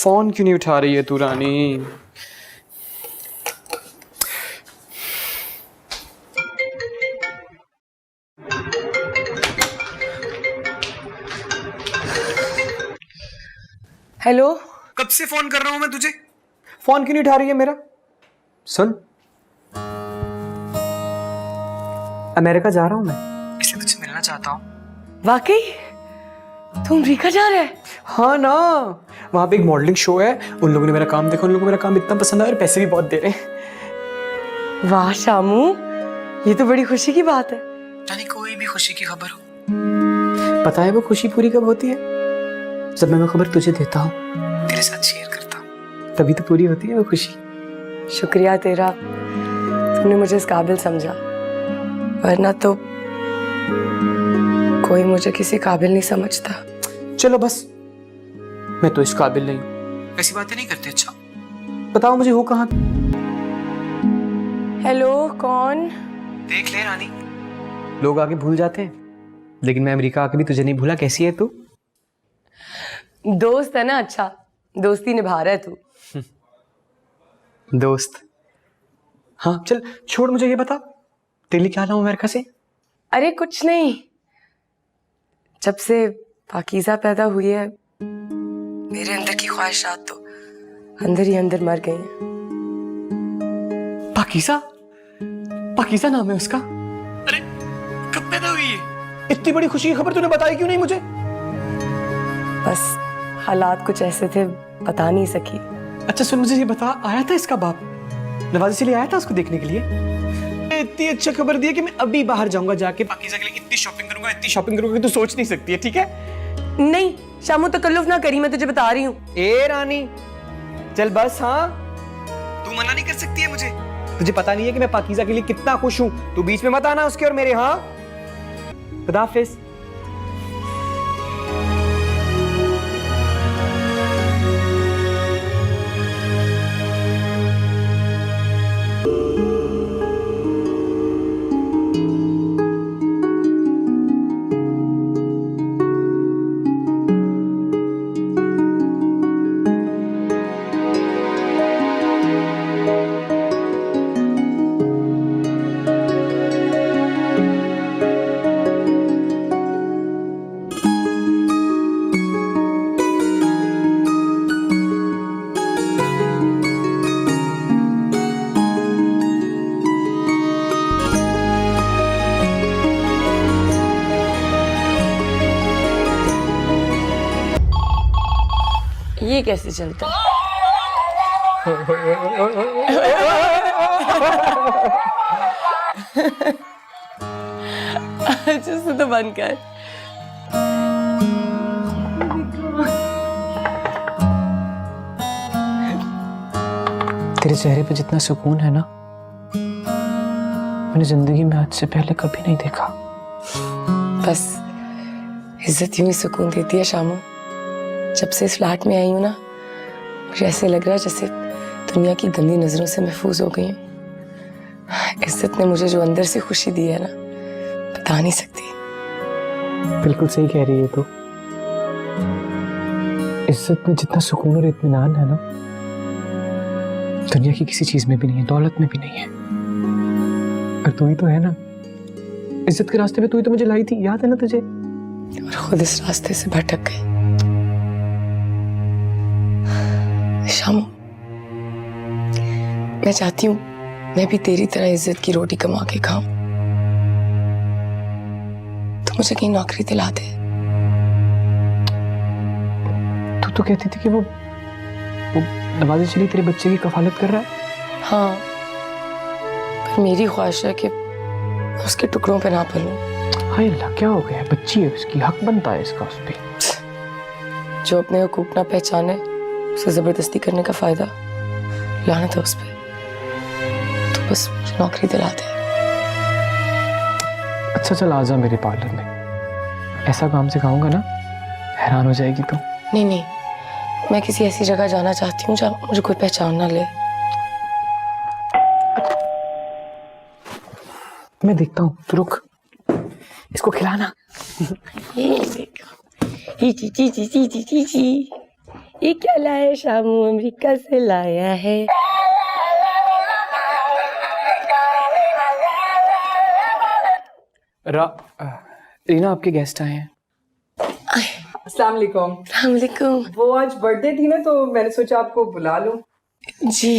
Phone क्यों नहीं उठा रही है तू रानी? हेलो। कब से फोन कर रहा हूं मैं तुझे, फोन क्यों नहीं उठा रही है मेरा? सुन, अमेरिका जा रहा हूं मैं, इसलिए तुझसे मिलना चाहता हूं। वाकई तुम अमेरिका जा रहे हैं? हाँ ना, वहां पे एक मॉडलिंग शो है, उन लोगों ने मेरा काम देखा, उन लोगों को मेरा काम इतना पसंद आया और पैसे भी बहुत दे रहे हैं। वाह शामू, ये तो बड़ी खुशी की बात है। यानी कोई भी खुशी की खबर हो। पता है वो खुशी पूरी कब होती है? जब मैं वो खबर तुझे देता हूँ, तेरे साथ शेयर करता हूँ, तभी तो पूरी होती है वो खुशी। शुक्रिया तेरा, तुमने मुझे इस काबिल समझा, वरना तो कोई मुझे किसी काबिल नहीं समझता। चलो बस, मैं तो इस काबिल नहीं हूँ, ऐसी बातें नहीं करते। अच्छा बताओ मुझे हो कहाँ? हेलो, कौन? देख ले रानी, लोग आगे भूल जाते हैं, लेकिन मैं अमेरिका आके भी तुझे नहीं भूला। कैसी है तू? दोस्त है ना, अच्छा दोस्ती निभा रहा है तू। दोस्त? हाँ चल छोड़, मुझे ये बता तेरे लिए क्या लाऊं अमेरिका से? अरे कुछ नहीं, जब से पाकीज़ा पैदा हुई है मेरे अंदर की ख्वाहिशात तो अंदर ही अंदर मर गई हैं। पाकीज़ा? पाकीज़ा नाम है उसका? अरे कब पैदा हुई है? इतनी बड़ी खुशी की खबर तूने बताई क्यों नहीं मुझे? बस हालात कुछ ऐसे थे, बता नहीं सकी। अच्छा सुन, मुझे ये बता, आया था इसका बाप नवाज़ी से लिए आया था उसको देखने के लिए? इतनी अच्छी खबर दी है कि मैं अभी बाहर जाऊंगा, जाके पाकीज़ा के लिए इतनी शॉपिंग करूंगा, इतनी शॉपिंग करूंगा कि तू सोच नहीं सकती है। ठीक है? नहीं शामू, तकल्लुफ ना करी, मैं तुझे बता रही हूँ। ए रानी चल बस। हाँ तू मना नहीं कर सकती है मुझे, तुझे पता नहीं है कि मैं पाकीज़ा के लिए कितना खुश हूं। तू बीच में मत आना उसके और मेरे। हाँ खुदा हाफिज़। ये कैसे चलता है? अच्छा से तो बंद कर। तेरे चेहरे पे जितना सुकून है ना, मैंने जिंदगी में आज से पहले कभी नहीं देखा। बस इज्जत यूं ही सुकून देती है शामू। जब से इस फ्लैट में आई हूं ना, मुझे ऐसे लग रहा है जैसे दुनिया की गंदी नजरों से महफूज हो गई हूं। इज्जत ने मुझे जो अंदर से खुशी दी है ना, बता नहीं सकती। बिल्कुल सही कह रही है तू। इज्जत में जितना सुकून और इत्मीनान है ना, दुनिया की किसी चीज में भी नहीं है, दौलत में भी नहीं है। और तू ही तो है ना, इज्जत के रास्ते पे तू ही तो मुझे लाई थी, याद है ना तुझे? और खुद इस रास्ते से भटक गई। शामू, मैं चाहती हूँ मैं भी तेरी तरह इज्जत की रोटी कमा के खाऊं। तो मुझे कहीं नौकरी दिला दे। तू तो कहती थी कि वो नवाज़ी चली तेरे बच्चे की कफालत कर रहा है। हाँ, पर मेरी ख्वाहिश है कि उसके टुकड़ों पे ना पलूं। हाय अल्लाह, क्या हो गया? बच्ची है उसकी, हक बनता है इसका उस पे। जो अपने हुकूक ना पहचाने उसे जबरदस्ती करने का फायदा, लानत है उस पे। तो बस मुझे नौकरी दिला दे। अच्छा चल आजा मेरे पार्लर में, ऐसा काम सिखाऊंगा ना, हैरान हो जाएगी तू। नहीं नहीं, मैं किसी ऐसी जगह जाना चाहती हूँ जहाँ मुझे कोई पहचान ना ले। मैं देखता हूँ, तू रुक, इसको खिलाना। ये देखो, ही ची ची ची ची ची ची ची, ये क्या लाया शामू, अमेरिका से लाया है। रीना, आपके गेस्ट आए हैं। अस्सलाम वालेकुम। अस्सलाम वालेकुम। वो आज बर्थडे थी ना, तो मैंने सोचा आपको बुला लूं। जी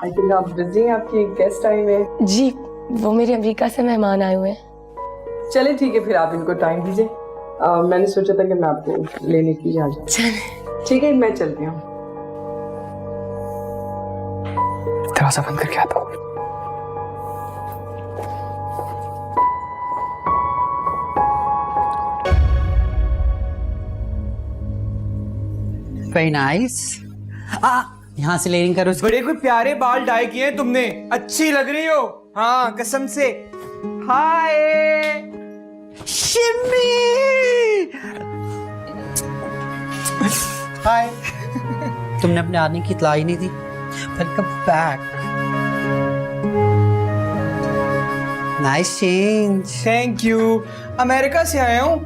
आई थिंक आप बिजी हैं, आपके गेस्ट आए हुए हैं। जी, वो मेरे अमेरिका से मेहमान आए हुए हैं। चले ठीक है, फिर आप इनको टाइम दीजिए। मैंने सोचा था कि मैं आपको लेने के लिए आ जाऊँ। चले। ठीक है, मैं चलती हूँ। दरवाजा बंद करके आता हूँ। Very nice. यहाँ से लेयरिंग करो। बड़े कोई प्यारे बाल डाई किए हैं तुमने, अच्छी लग रही हो। हाँ कसम से। हाय शिम्मी। हाय। तुमने अपने आने की इत्तला ही नहीं दी। Welcome back. Nice change. Thank you. America से आया हूँ।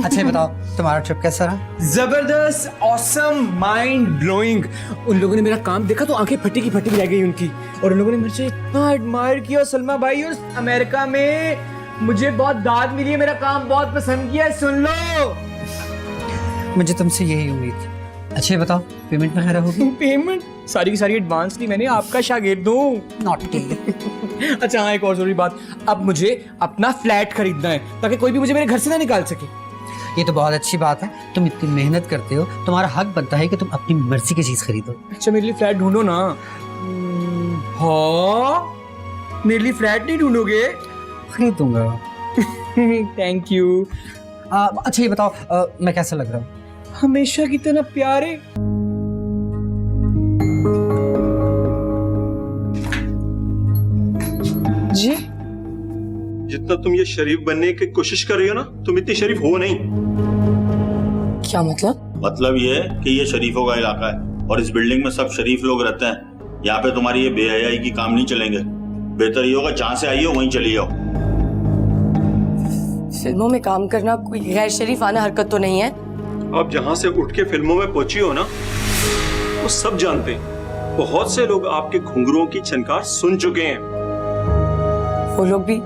अच्छा ये बताओ, तुम्हारा ट्रिप कैसा रहा? जबरदस्त, ऑसम, माइंड ब्लोइंग। उन लोगों ने मेरा काम देखा तो आंखें फटी की फटी रह गई उनकी, और उन लोगों ने मुझे इतना एडमायर किया सलमा भाई। और अमेरिका में मुझे बहुत दाद मिली है, मेरा काम बहुत पसंद किया। सुन लो, मुझे तुमसे यही उम्मीद थी। अच्छा ये बताओ, पेमेंट वगैरह होगी? पेमेंट सारी की सारी एडवांस ली मैंने, आपका शागिर्द हूँ। नॉट। अच्छा हाँ, एक और जरूरी बात, अब मुझे अपना फ्लैट खरीदना है ताकि कोई भी मुझे मेरे घर से ना निकाल सके। ये तो बहुत अच्छी बात है, तुम इतनी मेहनत करते हो, तुम्हारा हक बनता है कि तुम अपनी मर्जी की चीज खरीदो। अच्छा मेरे लिए फ्लैट ढूंढो ना। हाँ, मेरे लिए फ्लैट नहीं ढूंढोगे? खरीद दूंगा। Thank you. अच्छा ये बताओ, मैं कैसा लग रहा हूँ? हमेशा की तरह प्यारे। जी जितना तुम ये शरीफ बनने की कोशिश कर रही हो ना, तुम इतनी शरीफ हो नहीं। क्या मतलब? मतलब ये है कि ये शरीफों का इलाका है और इस बिल्डिंग में सब शरीफ लोग रहते हैं। यहाँ पे तुम्हारी ये बेहयाई की काम नहीं चलेंगे। बेहतर ये होगा जहाँ से आई हो वहीं चली जाओ। फिल्मों में काम करना कोई गैर शरीफाना हरकत तो नहीं है। आप जहाँ से उठ के फिल्मों में पहुंची हो ना, वो सब जानते हैं। बहुत से लोग आपके घुंघरुओं की छनकार सुन चुके हैं। वो लोग भी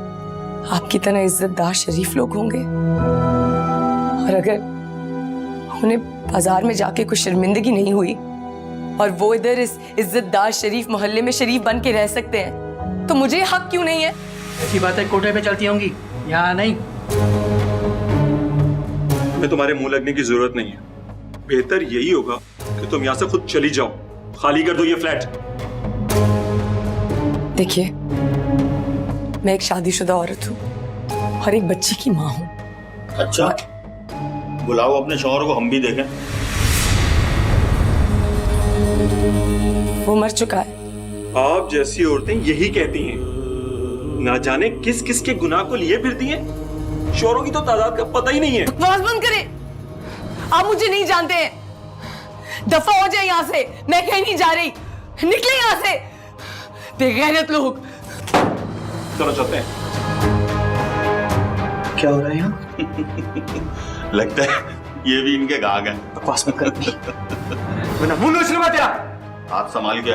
आपकी तरह इज्जतदार शरीफ लोग होंगे, और अगर उन्हें बाजार में जाके कुछ शर्मिंदगी नहीं हुई और वो इधर इस इज्जतदार शरीफ मोहल्ले में शरीफ बन के रह सकते हैं, तो मुझे हक क्यों नहीं है? ऐसी बातें कोटे पे चलती होंगी, यहाँ नहीं। मैं तुम्हारे मुंह लगने की जरूरत नहीं है। बेहतर यही होगा कि तुम यहाँ से खुद चली जाओ, खाली कर दो ये फ्लैट। देखिए, मैं एक शादीशुदा औरत हूँ और एक बच्चे की माँ हूँ। अच्छा, बुलाओ अपने शौहर को, हम भी देखें। वो मर चुका है। आप जैसी औरतें यही कहती हैं, ना जाने किस किस के गुनाह को लिए फिरती हैं। शौहरों की तो तादाद का पता ही नहीं है। बकवास बंद करें, आप मुझे नहीं जानते हैं। दफा हो जाए यहाँ से, मैं कहीं नहीं जा रही। निकले यहाँ से, बेगैरत लोग। चलो चलते हैं। क्या हो रहा है यहाँ? लगता है ये भी इनके गाग हैं। बकवास मत कर। वरना मुंह नोच लूंगा तेरा। हाथ संभाल के।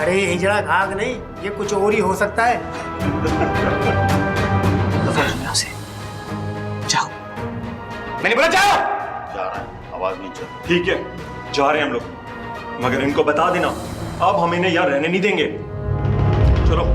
अरे हिजड़ा घाघ नहीं, ये कुछ और ही हो सकता है। यहाँ से जाओ, मैंने बोला जाओ। जा रहा है, आवाज नहीं चल। ठीक है, जा रहे हैं हम लोग, मगर इनको बता देना अब हम इन्हें यहाँ रहने नहीं देंगे। चलो।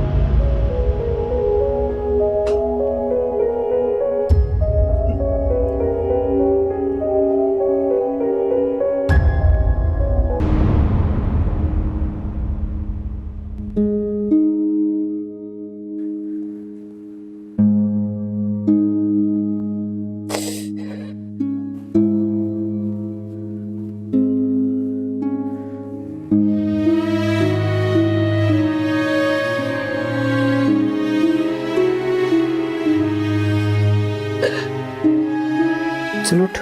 चल उठ,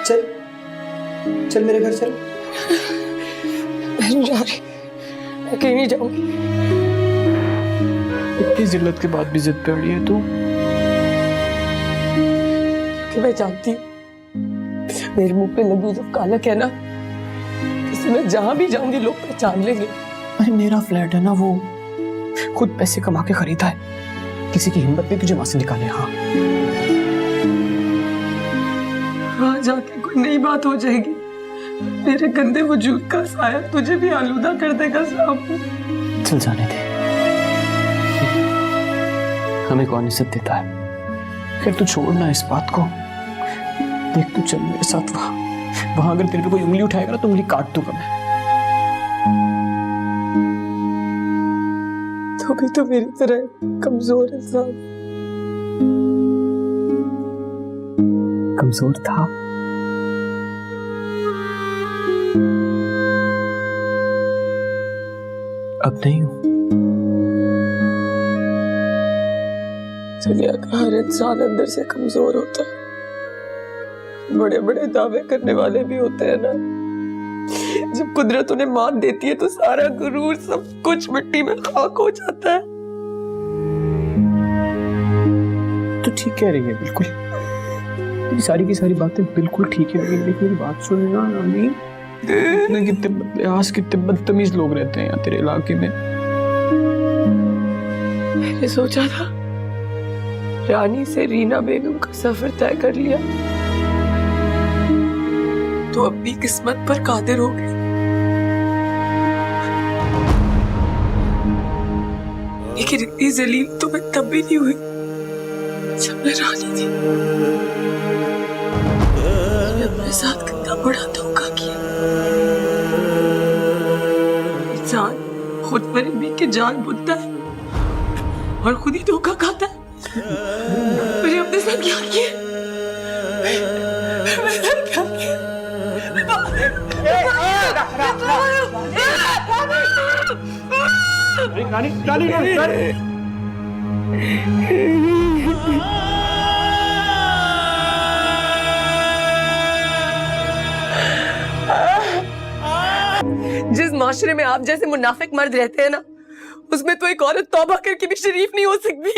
चल चल मेरे घर चल। मैं नहीं जा रही, मैं कहीं नहीं जाऊंगी। इतनी जिल्लत के बाद भी जिद पे अड़ी है तू। कि मैं जानती हूँ मेरे मुंह पे लगी जब कालक है ना, इसे मैं जहां भी जाऊंगी लोग पहचान लेंगे। अरे मेरा फ्लैट है ना, वो खुद पैसे कमा के खरीदा है, किसी की हिम्मत नहीं तुझे वहां से निकाले। हाँ वहां जाके कोई नई बात हो जाएगी, मेरे गंदे वजूद का साया तुझे भी आलूदा कर देगा साहब। चल जाने दे, हमें कौन इज्जत देता है। फिर तू छोड़ना इस बात को, देख तू चल मेरे साथ वहां अगर तेरे पे कोई उंगली उठाएगा ना तो उंगली काट दूंगा मैं। तो भी तो मेरी तरह कमजोर इंसान। कमजोर था, अब नहीं हूं। दुनिया का हर इंसान अंदर से कमजोर होता है, बड़े बड़े दावे करने वाले भी होते हैं ना। जब कुदरत उन्हें मान देती है तो सारा गुरूर सब कुछ मिट्टी में खाक हो जाता है। तो ठीक कह रही है, बिल्कुल ये सारी की सारी बातें बिल्कुल ठीक है, लेकिन मेरी बात सुनना रानी। कितने बदलियास कितने बदतमीज लोग रहते हैं यहाँ तेरे इलाके में। मैंने सोचा था रानी से रीना बेगम का सफर तय कर लिया तो अपनी किस्मत पर कादिर हो गई, लेकिन इतनी जलील तो मैं तब भी नहीं हुई जब मैं रानी थी। मैंने अपने साथ कितना बड़ा धोखा किया। इंसान खुद फरेबी के जाल बुनता है और खुद ही धोखा खाता है। मैंने अपने साथ क्या किया? जिस माशरे में आप जैसे मुनाफिक मर्द रहते हैं ना, उसमें तो एक औरत तौबा करके भी शरीफ नहीं हो सकती।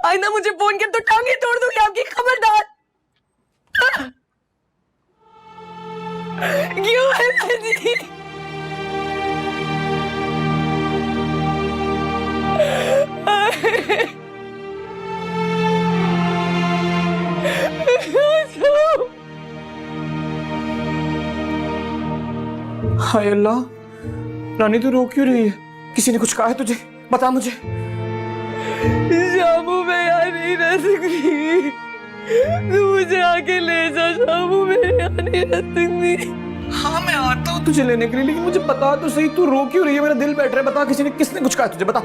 आइंदा मुझे फोन कर तो टांगे तोड़ दूंगी आपकी, खबरदार। क्यों है जी? हाय अल्लाह, रानी तू रो क्यों रही है? किसी ने कुछ कहा है तुझे? बता मुझे। शामू मैं यहाँ नहीं रह सकती, तू मुझे आके ले जा। शामू मैं यहाँ नहीं रह सकती। हाँ मैं आता हूँ तुझे लेने के लिए, लेकिन मुझे बता तो सही तू रो क्यों रही है? मेरा दिल बैठ रहा है, बता किसी ने किसने कुछ कहा है तुझे? बता।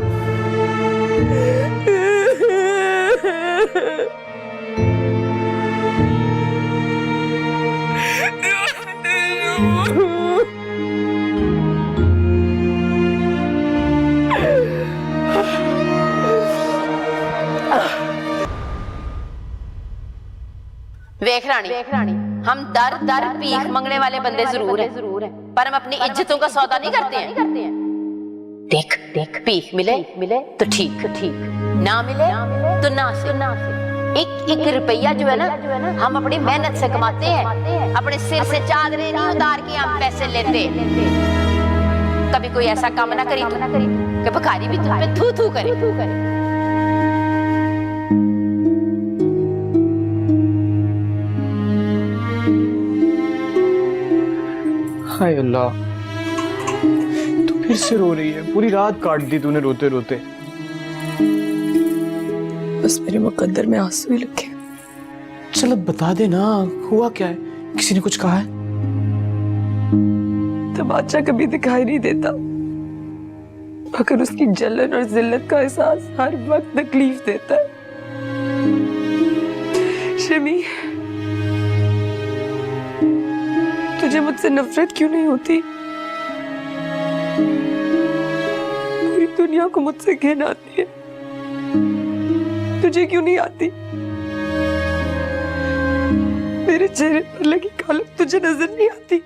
वेख रानी, हम दर दर भीख मंगने वाले बंदे जरूर हैं, पर हम अपनी इज्जतों का सौदा नहीं करते हैं। देख भीख मिले तो ठीक, ना मिले तो ना से। एक रुपया जो है ना हम अपनी मेहनत से कमाते हैं, अपने सिर से चादरें नहीं उतार के हम पैसे लेते। कभी कोई ऐसा काम ना करी कि भिखारी भी तुम पे थू करे। हाय अल्लाह, तू फिर से रो रही है। पूरी रात काट दी तूने रोते रोते। बस मेरे मुकद्दर में आंसू ही लगे। चल अब बता दे ना, हुआ क्या है? किसी ने कुछ कहा है? तमाचा कभी दिखाई नहीं देता, मगर उसकी जलन और जिल्लत का एहसास हर वक्त तकलीफ देता है। शमी, तुझे मुझसे नफरत क्यों नहीं होती? पूरी दुनिया को मुझसे घिन आती है, तुझे क्यों नहीं आती? मेरे चेहरे पर लगी कालक तुझे नजर नहीं आती?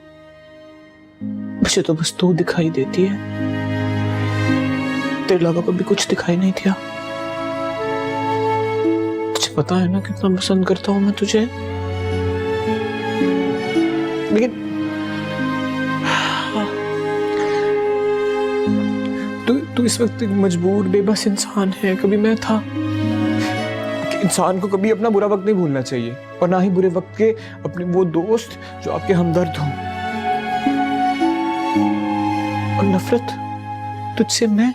मुझे तो बस तू दिखाई देती है, तेरे अलावा कभी कुछ दिखाई नहीं दिया। तुझे पता है ना कितना पसंद करता हूं मैं तुझे। लेकिन तू इस वक्त एक मजबूर बेबस इंसान है। कभी मैं था कि इंसान को कभी अपना बुरा वक्त नहीं भूलना चाहिए, और ना ही बुरे वक्त के अपने वो दोस्त जो आपके हमदर्द हों। और नफरत तुझसे मैं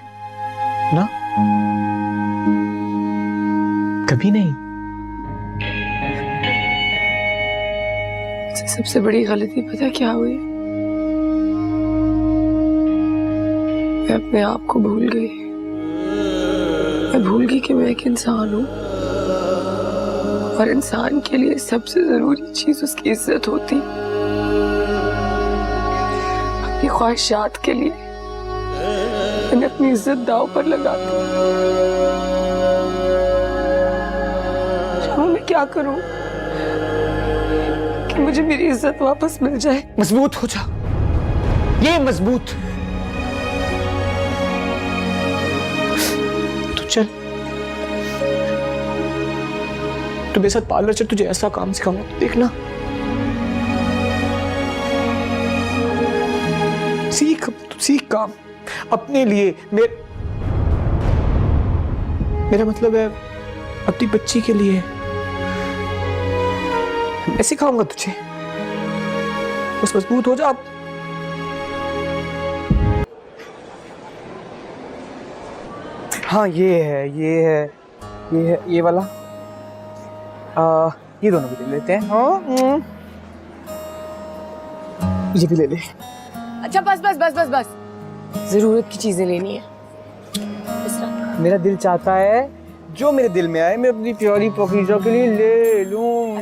ना, कभी नहीं। सबसे बड़ी गलती पता क्या हुई? मैं अपने आप को भूल गई। मैं भूल गई कि मैं एक इंसान हूँ, और इंसान के लिए सबसे जरूरी चीज उसकी इज्जत होती। अपनी ख्वाहिशात के लिए मैंने अपनी इज्जत दांव पर लगा दी। मैं क्या करूं कि मुझे मेरी इज्जत वापस मिल जाए? मजबूत हो जा, ये मजबूत। तू चल, तू मेरे साथ पार्लर चल, तुझे ऐसा काम सिखाऊंगा, देखना। सीख, तू सीख काम अपने लिए। मेरा मतलब है अपनी बच्ची के लिए। मैं सिखाऊंगा तुझे, बस मजबूत हो जा। हाँ, ये वाला। ये दोनों भी ले लेते हैं। हाँ, ये भी ले ले। अच्छा बस जरूरत की चीजें लेनी है। मेरा दिल चाहता है जो मेरे दिल में आए मैं अपनी प्यारी पकीजा के लिए ले लूं।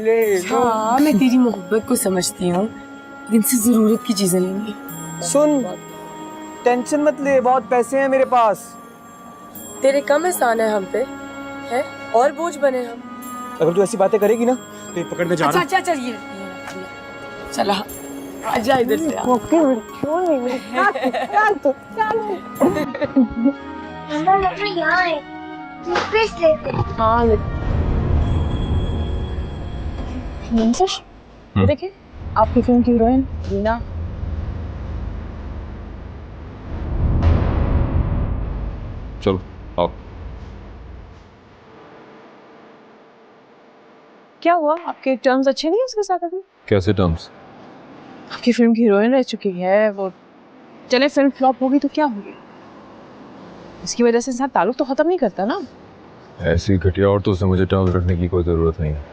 हाँ, मैं तेरी मोहब्बत को समझती हूँ, लेकिन से जरूरत की चीजें लेनी है। सुन, टेंशन मत ले, बहुत पैसे हैं मेरे पास। तेरे कम एहसान है हम पे, है और बोझ बने हम। अगर तू ऐसी बातें करेगी ना तो ये पकड़ में जा रहा। अच्छा चलिए, चला आजा इधर से। हाँ देखिए, आपकी फिल्म की हीरोइन रीना। चलो आओ। क्या हुआ? आपके टर्म्स अच्छे नहीं है उसके साथ अभी? कैसे टर्म्स? आपकी फिल्म की हीरोइन रह चुकी है वो। चले फिल्म फ्लॉप होगी तो क्या होगी, इसकी वजह से इंसान ताल्लुक तो खत्म नहीं करता ना। ऐसी घटिया औरतों से मुझे टर्म्स रखने की कोई जरूरत नहीं है।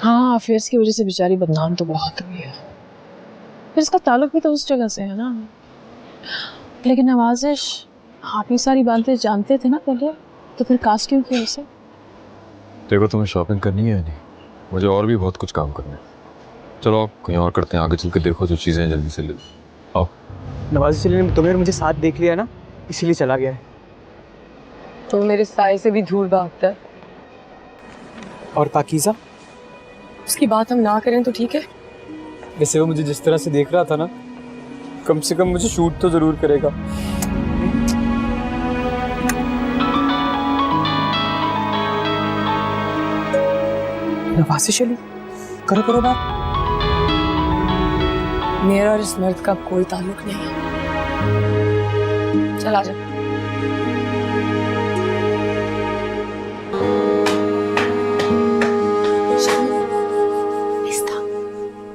हाँ, अफेयर्स की वजह से बेचारी बदनाम तो बहुत हुई है, फिर इसका ताल्लुक भी तो उस जगह से है ना। लेकिन नवाजिश, आप ये सारी बातें जानते थे ना पहले, तो फिर कास्ट क्यों किया उसे? देखो, तुम्हें शॉपिंग करनी है नहीं, मुझे और भी बहुत कुछ काम करना है। चलो आप कहीं और करते हैं, आगे चल के देखो जो चीज़ें हैं जल्दी से ले लो। आओ। नवाज़ शरीफ ने तुम्हें और मुझे साथ देख लिया ना, इसीलिए चला गया है। तो मेरे साए से भी धूल भागता है। और पाकीज़ा, उसकी बात हम ना करें तो ठीक है। वैसे वो मुझे जिस तरह से देख रहा था ना, कम से कम मुझे शूट तो जरूर करेगा। नवाज़ शरीफ, करो बात। मेरा और इस मर्द का कोई ताल्लुक नहीं है। चल आजा।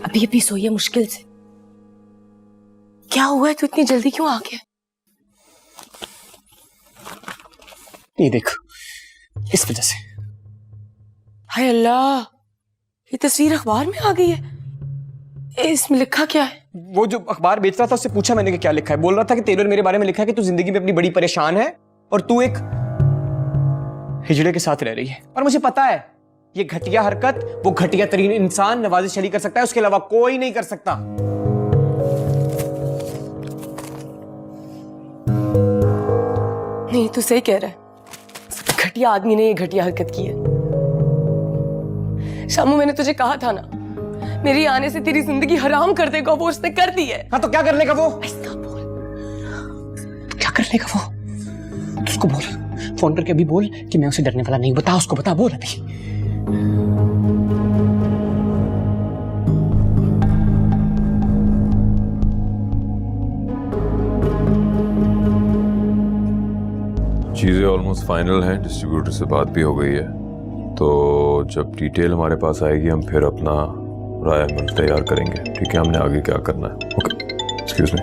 अभी अभी सोई है मुश्किल से। क्या हुआ है, तू इतनी जल्दी क्यों आ गया? ये देख, इस वजह से। हाय अल्लाह, ये तस्वीर अखबार में आ गई है। इसमें लिखा क्या है? वो जो अखबार बेच रहा था उससे पूछा मैंने कि क्या लिखा है। बोल रहा था कि तेरे और मेरे बारे में लिखा है कि तू जिंदगी में अपनी बड़ी परेशान है और तू एक हिजड़े के साथ रह रही है। और मुझे पता है ये घटिया हरकत वो घटिया तरीन इंसान नवाज़िश अली कर सकता है, उसके अलावा कोई नहीं कर सकता। नहीं, तू सही कह रहा है, घटिया आदमी ने ये घटिया हरकत की है। शामू, मैंने तुझे कहा था ना, मेरी आने से तेरी जिंदगी हराम कर देगा, वो उसने कर दी है। हाँ तो क्या कर लेगा वो? ऐसा बोल। क्या कर लेगा वो? तो उसको बोल, फोन करके अभी बोल कि मैं उसे डरने वाला नहीं। बता उसको, बता, बोल अभी। चीज़ें ऑलमोस्ट फाइनल हैं, डिस्ट्रीब्यूटर से बात भी हो गई है, तो जब डिटेल हमारे पास आएगी हम फिर अपना राय अमल तैयार करेंगे। ठीक है, हमने आगे क्या करना है। Okay, excuse me.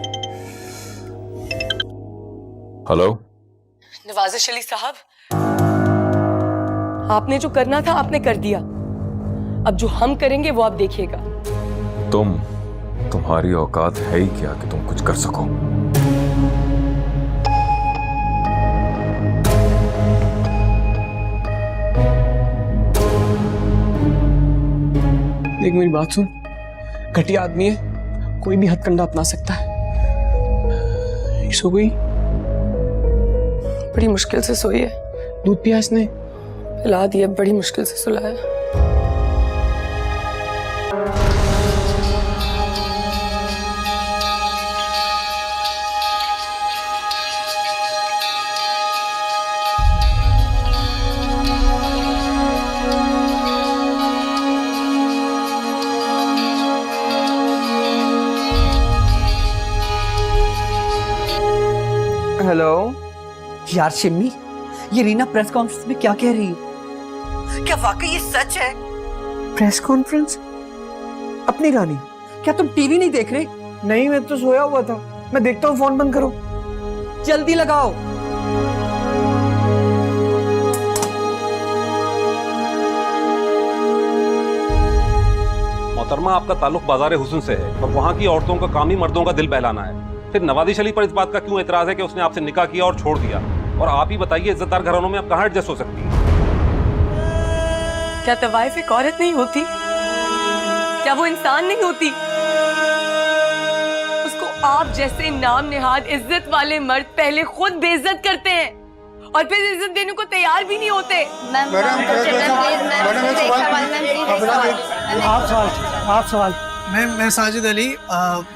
हेलो नवाजिश अली साहब, आपने जो करना था आपने कर दिया, अब जो हम करेंगे वो आप देखिएगा। तुम्हारी औकात है ही क्या कि तुम कुछ कर सको? देख मेरी बात सुन, घटिया आदमी है, कोई भी हथकंडा अपना सकता है। सो गई? बड़ी मुश्किल से सोई है, दूध पिया इसने? पिला दिया, बड़ी मुश्किल से सुलाया। हेलो यार शिम्मी, ये रीना प्रेस कॉन्फ्रेंस में क्या कह रही है? क्या वाकई ये सच है? Press conference? अपनी रानी? क्या तुम टीवी नहीं देख रहे? नहीं, मैं तो सोया हुआ था। मैं देखता हूँ, फोन बंद करो। जल्दी लगाओ। मोहतरमा, आपका ताल्लुक बाजार हुस्न से है और वहाँ की औरतों का काम ही मर्दों का दिल बहलाना है। फिर नवाजिश अली पर इस बात का क्यों एतराज है कि उसने आपसे निकाह किया और छोड़ दिया? और आप ही बताइए, इज्जतदार घरानों में आप कहाँ एडजस्ट हो सकती हैं? क्या तवाइफ एक औरत नहीं होती? क्या वो इंसान नहीं होती? उसको आप जैसे नाम निहाद इज्जत वाले मर्द पहले खुद बेइज्जत करते हैं और फिर इज्जत देने को तैयार भी नहीं होते। आप सवाल। मैं साजिद अली,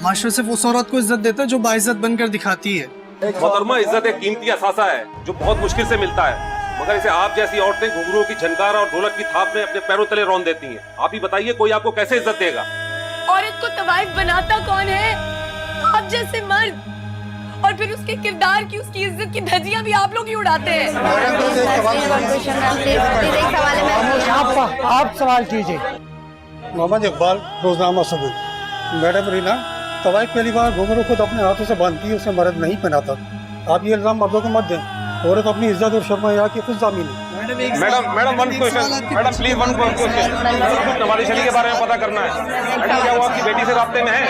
माशरे सिर्फ उस औरत को इज्जत देता है जो बाइज्जत बनकर दिखाती है। मोहतरमा, इज्जत एक कीमती असासा है जो बहुत मुश्किल से मिलता है, मगर इसे आप जैसी औरतें घुंघरुओं की झनकार और ढोलक की थाप में अपने पैरों तले रौंद देती हैं। आप ही बताइए, कोई आपको कैसे इज्जत देगा? औरत को तवाइफ बनाता कौन है? आप जैसे मर्द। और फिर उसके किरदार की, उसकी इज्जत की धज्जियां भी आप लोग ही उड़ाते हैं। आप सवाल कीजिए। मोहम्मद इकबाल, रोजनामा सबूत। मैडम रीना, तवाइफ पहली बार घुंघरू खुद अपने हाथों से बांधती है, उसे मर्द नहीं पहनाता। आप ये इल्जाम मर्दों को मत दें, औरत अपनी इज्जत और शर्मा यहाँ की खुद जामीन है। Madam one question, madam please one question. Nawazish Ali के बारे में पता करना है। मैडम, क्या वो आपकी बेटी से राब्ते में है?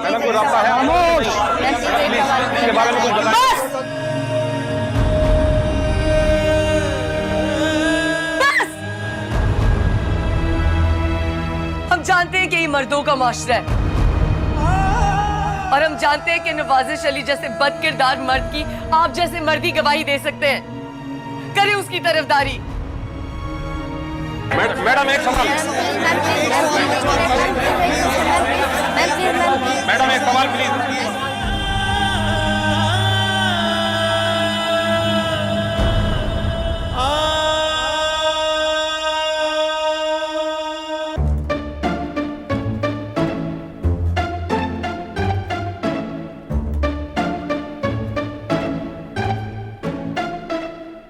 मैडम, कोई राब्ता है? प्लीज इसके बारे में कुछ बताइए। हम जानते हैं कि ये मर्दों का माशरा है और हम जानते हैं कि नवाजिश अली जैसे बदकिरदार मर्द की आप जैसे मर्दी गवाही दे सकते हैं। करें उसकी तरफदारी। मैडम एक सवाल, मैडम एक सवाल प्लीज।